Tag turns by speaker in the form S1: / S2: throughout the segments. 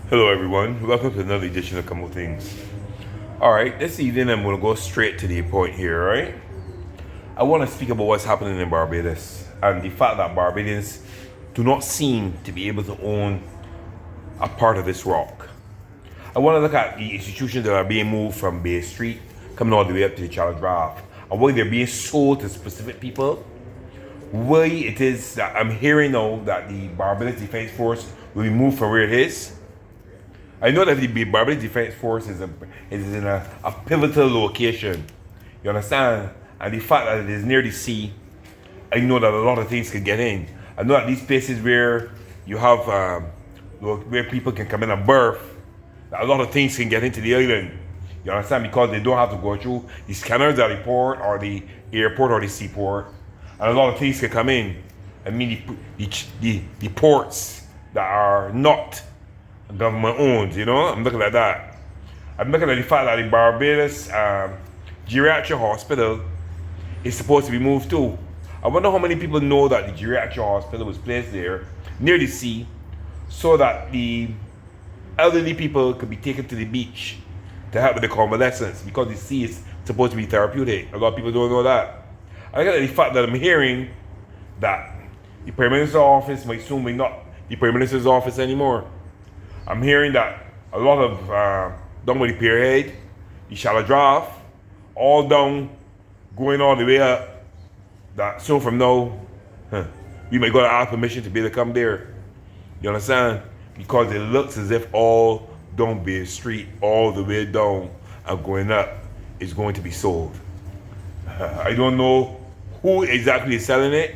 S1: Hello everyone, welcome to another edition of Couple Things. Alright, this evening I'm going to go straight to the point here, right? I want to speak about what's happening in Barbados and the fact that Barbadians do not seem to be able to own a part of this rock. I want to look at the institutions that are being moved from Bay Street, coming all the way up to the Challenge Draft, and why they're being sold to specific people. Why it is that I'm hearing now that the Barbados Defense Force will be moved from where it is. I know that the Barbados Defense Force is in a pivotal location. You understand? And the fact that it is near the sea, I know that a lot of things can get in. I know that these places where you have where people can come in and berth, that a lot of things can get into the island. You understand? Because they don't have to go through the scanners at the port or the airport or the seaport, and a lot of things can come in. I mean the ports that are not government owned, you know? I'm looking at that. I'm looking at the fact that the Barbados Geriatric Hospital is supposed to be moved too. I wonder how many people know that the Geriatric Hospital was placed there near the sea so that the elderly people could be taken to the beach to help with the convalescence, because the sea is supposed to be therapeutic. A lot of people don't know that. I look at the fact that I'm hearing that the Prime Minister's office might soon be not the Prime Minister's office anymore. I'm hearing that a lot of down with the Pierhead, the Shallow Draft, all down, going all the way up, that soon from now, we might go to ask permission to be able to come there. You understand? Because it looks as if all down Bay Street, all the way down and going up, is going to be sold. I don't know who exactly is selling it,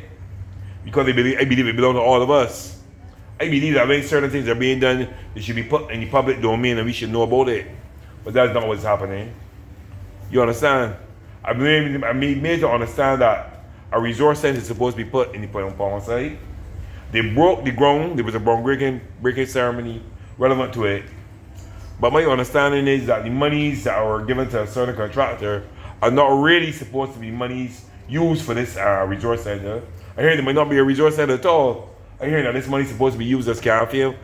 S1: because I believe it belongs to all of us. I believe that when certain things are being done, they should be put in the public domain and we should know about it. But that's not what's happening. You understand? I made to understand that a resource center is supposed to be put in the Palm side. They broke the ground. There was a breaking ceremony relevant to it. But my understanding is that the monies that were given to a certain contractor are not really supposed to be monies used for this resource center. I hear there might not be a resource center at all. I hear that this money is supposed to be used as campaign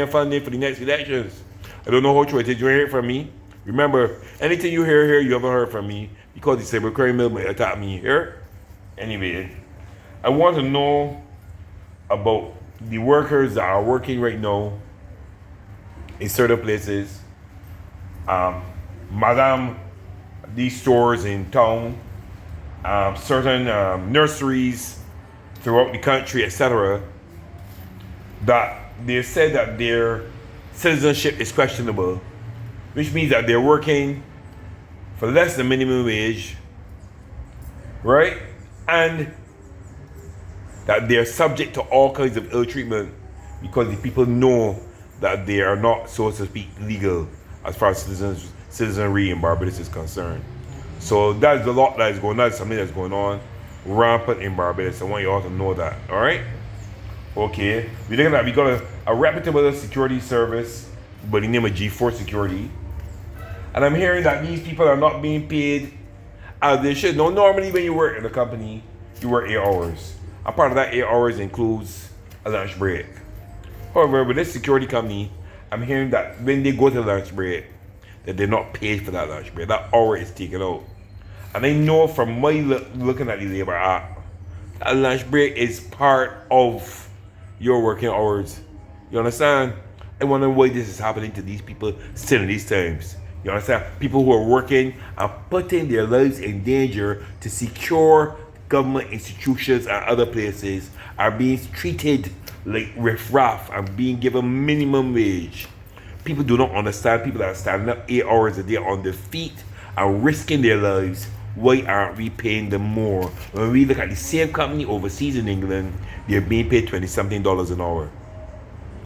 S1: funding for the next elections. I don't know how true it is. You hear it from me. Remember, anything you hear here, you haven't heard from me, because the cybercrime mill might attack me here. Anyway, I want to know about the workers that are working right now in certain places. Madame, these stores in town, certain nurseries throughout the country, etc., that they said that their citizenship is questionable, which means that they're working for less than minimum wage, right? And that they're subject to all kinds of ill treatment because the people know that they are not, so to speak, legal as far as citizenry in Barbados is concerned. So that's a lot that is going on. That's something that's going on rampant in Barbados. I want you all to know that, all right? Okay, we're looking at, we got a reputable security service by the name of G4 Security. And I'm hearing that these people are not being paid as they should. Now, normally when you work in a company, you work 8 hours. A part of that 8 hours includes a lunch break. However, with this security company, I'm hearing that when they go to lunch break, that they're not paid for that lunch break. That hour is taken out. And I know from my looking at the Labor Act, that lunch break is part of your working hours. You understand? I wonder why this is happening to these people still in these times. You understand? People who are working and putting their lives in danger to secure government institutions and other places are being treated like riffraff and being given minimum wage. People do not understand. People that are standing up 8 hours a day on their feet and risking their lives. Why aren't we paying them more? When we look at the same company overseas in England, they're being paid $20-something an hour.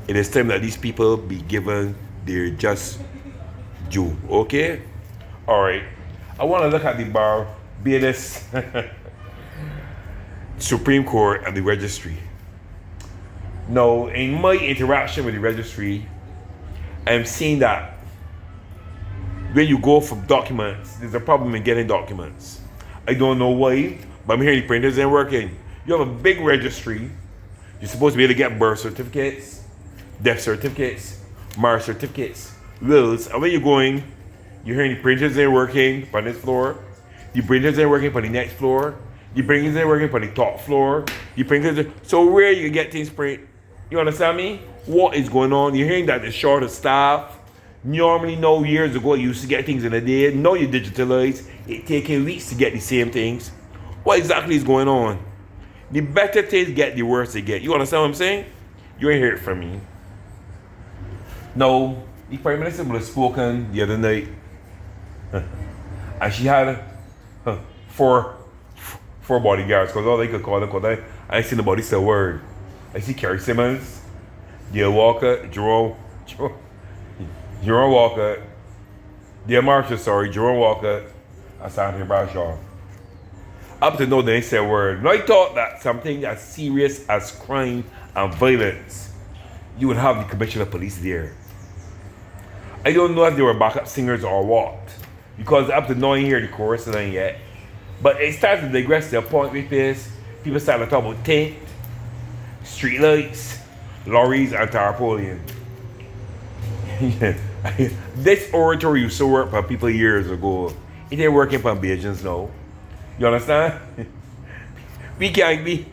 S1: It is time that these people be given their just due. Okay? Alright. I want to look at the Barbados Supreme Court and the Registry. Now, in my interaction with the Registry, I'm seeing that when you go for documents, there's a problem in getting documents. I don't know why, but I'm hearing the printers ain't working. You have a big registry. You're supposed to be able to get birth certificates, death certificates, marriage certificates, wills, and when you're going, you're hearing the printers ain't working on this floor, the printers ain't working on the next floor, the printers ain't working on the top floor, the printers. So where you get things print? You understand me? What is going on? You're hearing that they're short of staff. Normally, no, years ago, you used to get things in a day. Now you digitalize. It taking weeks to get the same things. What exactly is going on? The better things get, the worse they get. You understand what I'm saying? You ain't heard it from me. No, the Prime Minister was spoken the other night. And she had four bodyguards, because all they could call them, because I ain't seen nobody say a word. I see Kerry Simmons, Dale Walker, Jerome Walker, Dale Marshall, Jerome Walker, and Sandy Bradshaw. Up to now, they ain't say a word. Now I thought that something as serious as crime and violence, you would have the Commissioner of Police there. I don't know if they were backup singers or what, because up to now I ain't hear the chorus line yet. But it started to digress to a point with this. People started to talk about tent, streetlights, lorries, and tarpaulin. This oratory used to work for people years ago. It ain't working for Bajans now. You understand? We can't be.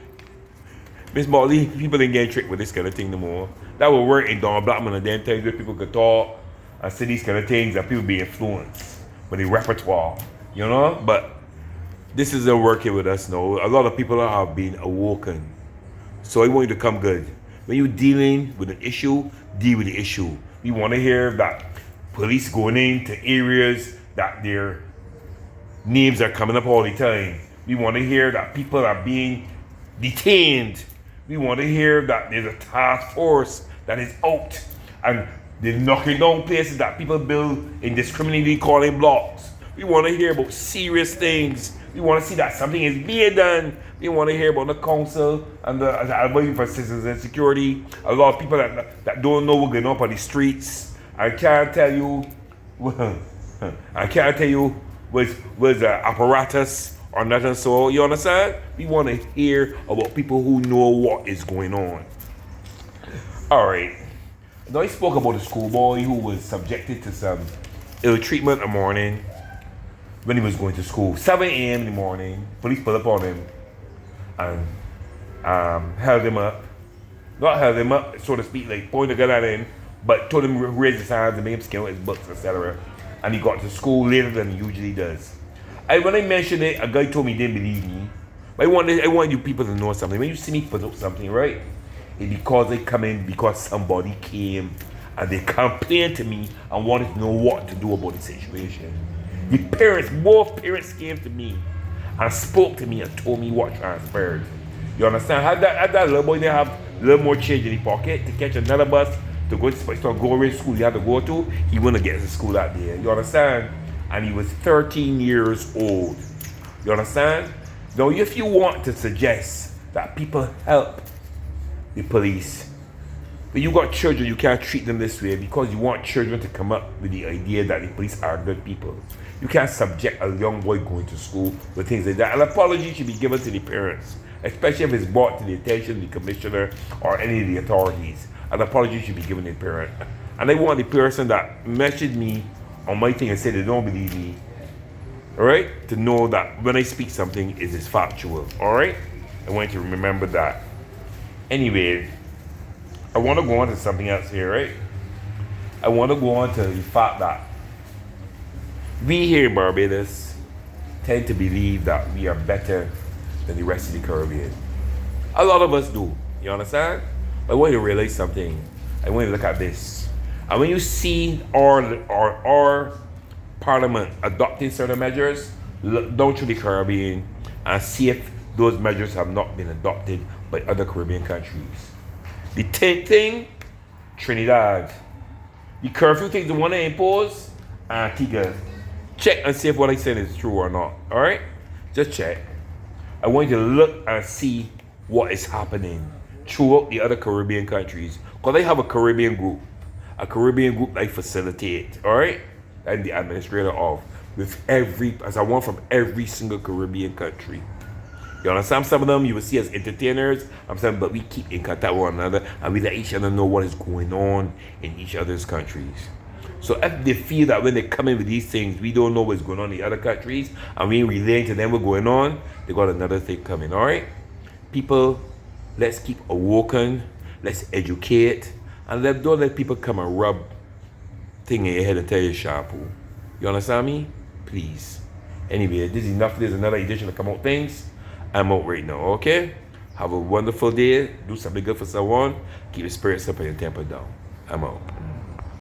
S1: Miss Molly, people ain't getting tricked with this kind of thing no more. That would work in Don Blackman and them times where people could talk and say these kind of things and people be influenced with the repertoire. You know? But this isn't working with us now. A lot of people have been awoken. So I want you to come good. When you're dealing with an issue, deal with the issue. We want to hear that police going into areas that their names are coming up all the time. We want to hear that people are being detained. We want to hear that there's a task force that is out and they're knocking down places that people build indiscriminately calling blocks. We want to hear about serious things. We want to see that something is being done. We want to hear about the council and the advisory for citizens and security. A lot of people that don't know what's going on the streets. I can't tell you was the apparatus or nothing. So you understand? We want to hear about people who know what is going on. All right. Now I spoke about a schoolboy who was subjected to some ill treatment in the morning when he was going to school. 7 a.m. in the morning, police pulled up on him and held him up. Not held him up, so to speak, like pointed a gun at him, but told him to raise his hands and make him scan out his books, etc. And he got to school later than he usually does. When I mentioned it, a guy told me he didn't believe me. But I want you people to know something. When you see me put up something, right? It's because they come in because somebody came and they complained to me and wanted to know what to do about the situation. The parents, both parents came to me and spoke to me and told me what transpired. You understand? Had that little boy there have a little more change in the pocket to catch another bus to go to go away to school he had to go to, he wouldn't get to school that day. You understand? And he was 13 years old. You understand? Now, if you want to suggest that people help the police, but you got children, you can't treat them this way because you want children to come up with the idea that the police are good people. You can't subject a young boy going to school with things like that. An apology should be given to the parents, especially if it's brought to the attention of the commissioner or any of the authorities. An apology should be given to the parent. And I want the person that messaged me on my thing and said they don't believe me, all right, to know that when I speak something, it is factual, all right? I want you to remember that. Anyway, I want to go on to something else here, right? I want to go on to the fact that we here in Barbados tend to believe that we are better than the rest of the Caribbean. A lot of us do, you understand? I want you to realize something. I want you to look at this. And when you see our parliament adopting certain measures, look down through the Caribbean and see if those measures have not been adopted by other Caribbean countries. The 10th thing, Trinidad. The curfew thing they want to impose, Antigua. Check and see if what I said is true or not. All right? Just check. I want you to look and see what is happening throughout the other Caribbean countries. Because they have a Caribbean group I facilitate. All right? I'm the administrator of. With as I want from every single Caribbean country. You understand? Some of them you will see as entertainers. I'm saying, but we keep in contact with one another and we let each other know what is going on in each other's countries. So if they feel that when they come in with these things, we don't know what's going on in the other countries and we ain't relaying to them what's going on, they got another thing coming, all right? People, let's keep awoken, let's educate, and don't let people come and rub thing in your head and tell you shampoo. You understand me? Please. Anyway, this is enough. There's another edition of Come Out Things. I'm out right now, okay? Have a wonderful day. Do something good for someone. Keep your spirits up and your temper down. I'm out.